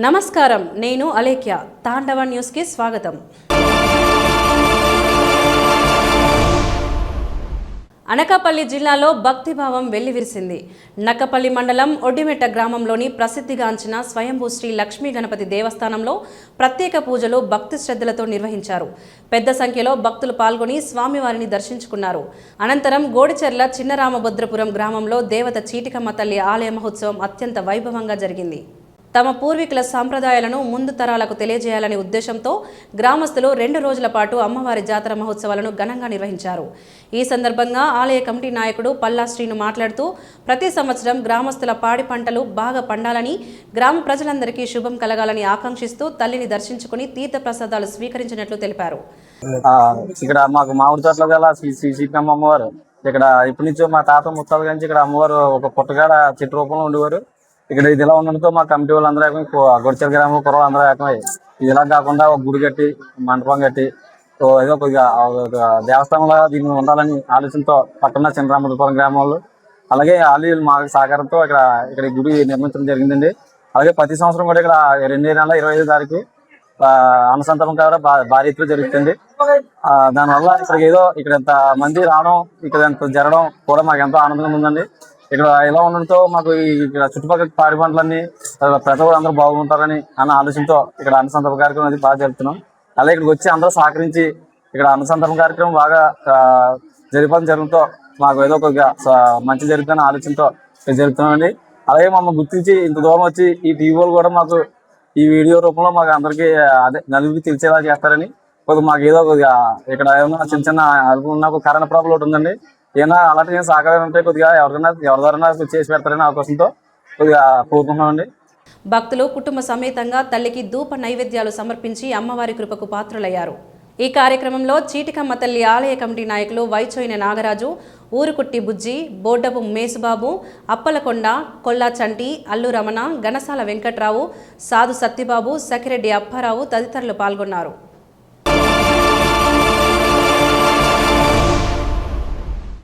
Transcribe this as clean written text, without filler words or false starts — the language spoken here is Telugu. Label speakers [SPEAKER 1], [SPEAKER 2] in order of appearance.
[SPEAKER 1] నమస్కారం, నేను అలేఖ్య. తాండవ న్యూస్ కి స్వాగతం. అనకాపల్లి జిల్లాలో భక్తిభావం వెల్లివిరిసింది. నక్కపల్లి మండలం ఒడ్డిమెట్ట గ్రామంలోని ప్రసిద్ధిగాంచిన స్వయంభూ శ్రీ లక్ష్మీ గణపతి దేవస్థానంలో ప్రత్యేక పూజలు భక్తి శ్రద్ధలతో నిర్వహించారు. పెద్ద సంఖ్యలో భక్తులు పాల్గొని స్వామివారిని దర్శించుకున్నారు. అనంతరం గోడిచెర్ల చిన్నరామభద్రపురం గ్రామంలో దేవత చీటికమ్మ తల్లి ఆలయ మహోత్సవం అత్యంత వైభవంగా జరిగింది. తమ పూర్వీకుల సంప్రదాయాలను ముందు తరాలకు తెలియజేయాలనే ఉద్దేశంతో గ్రామస్తులు 2 రోజుల పాటు అమ్మవారి జాతర మహోత్సవాలను ఘనంగా నిర్వహించారు. ఈ సందర్భంగా ఆలయ కమిటీ నాయకుడు పల్లా శ్రీను మాట్లాడుతూ ప్రతి సంవత్సరం గ్రామస్తుల పాడి పంటలు బాగా పండాలని, గ్రామ ప్రజలందరికీ శుభం కలగాలని ఆకాంక్షిస్తూ తల్లిని దర్శించుకుని తీర్థ ప్రసాదాలు స్వీకరించినట్లు తెలిపారు.
[SPEAKER 2] ఇక్కడ మాకు మామిడి తోటలో గల శ్రీ సీతమ్మ అమ్మవారు ఇక్కడ ఇప్పటి నుంచో మా తాత ముత్తాత నుంచి ఇక్కడ అమ్మవారు ఒక పుట్టగాడ చెట్టు రూపంలో ఉండేవారు. ఇక్కడ ఇది ఇలా ఉండడంతో మా కమిటీ వాళ్ళందరూ గొడిచెల గ్రామం కుర్రలు అందరూ ఏకమై ఇది ఇలా కాకుండా ఒక గుడి కట్టి మండపం కట్టి ఏదో కొద్దిగా దేవస్థానంలో దీన్ని ఉండాలని ఆలోచనతో పక్కన చిన్నరామపురం గ్రామంలో అలాగే ఆలయాలు మా సహకారంతో ఇక్కడ గుడి నిర్మించడం జరిగిందండి. అలాగే ప్రతి సంవత్సరం కూడా ఇక్కడ 2025 తారీఖు అన్నసంతరం కూడా భారీ ఎత్తులో జరుగుతుంది. దానివల్ల ఇక్కడ ఇంత మంది రావడం, ఇక్కడ ఇంత జరగడం కూడా మాకు ఎంతో ఆనందంగా ఉందండి. ఇక్కడ ఇలా ఉండడంతో మాకు ఇక్కడ చుట్టుపక్కల పాడి పంటలన్నీ ప్రజలు అందరూ బాగుంటారని అన్న ఆలోచనతో ఇక్కడ అన్నసంతరణ కార్యక్రమం అది బాగా జరుపుతున్నాం. అలాగే ఇక్కడికి వచ్చి అందరూ సహకరించి ఇక్కడ అన్నసంతరణ కార్యక్రమం బాగా జరగడంతో మాకు ఏదో కొద్దిగా మంచి జరుగుతున్న ఆలోచనతో జరుపుతున్నామండి. అలాగే మమ్మల్ని గుర్తించి ఇంత దూరం వచ్చి ఈ టీవీలు కూడా మాకు ఈ వీడియో రూపంలో మాకు అందరికీ నలుగురికి తెలిసేలా చేస్తారని కొద్దిగా మాకు ఏదో కొద్దిగా ఇక్కడ ఏమన్నా చిన్న అనుకున్న కరెంట్ ప్రాబ్లం ఒకటి ఉందండి. ఏమైనా అలాంటి సహకారం ఉంటే కొద్దిగా ఎవరి ద్వారా చేసి పెడతారని అవకాశంతో కొద్దిగా కోరుకుంటున్నామండి.
[SPEAKER 1] భక్తులు కుటుంబ సమేతంగా తల్లికి ధూప నైవేద్యాలు సమర్పించి అమ్మవారి కృపకు పాత్రులయ్యారు. ఈ కార్యక్రమంలో చీటికమ్మ తల్లి ఆలయ కమిటీ నాయకులు వైచోయిన నాగరాజు, ఊరుకుట్టి బుజ్జి, బోడ్డపు మేసుబాబు, అప్పలకొండ, కొల్లా చంటి, అల్లు రమణ, గణసాల వెంకట్రావు, సాధు సత్యబాబు, సకిరెడ్డి అప్పారావు తదితరులు పాల్గొన్నారు.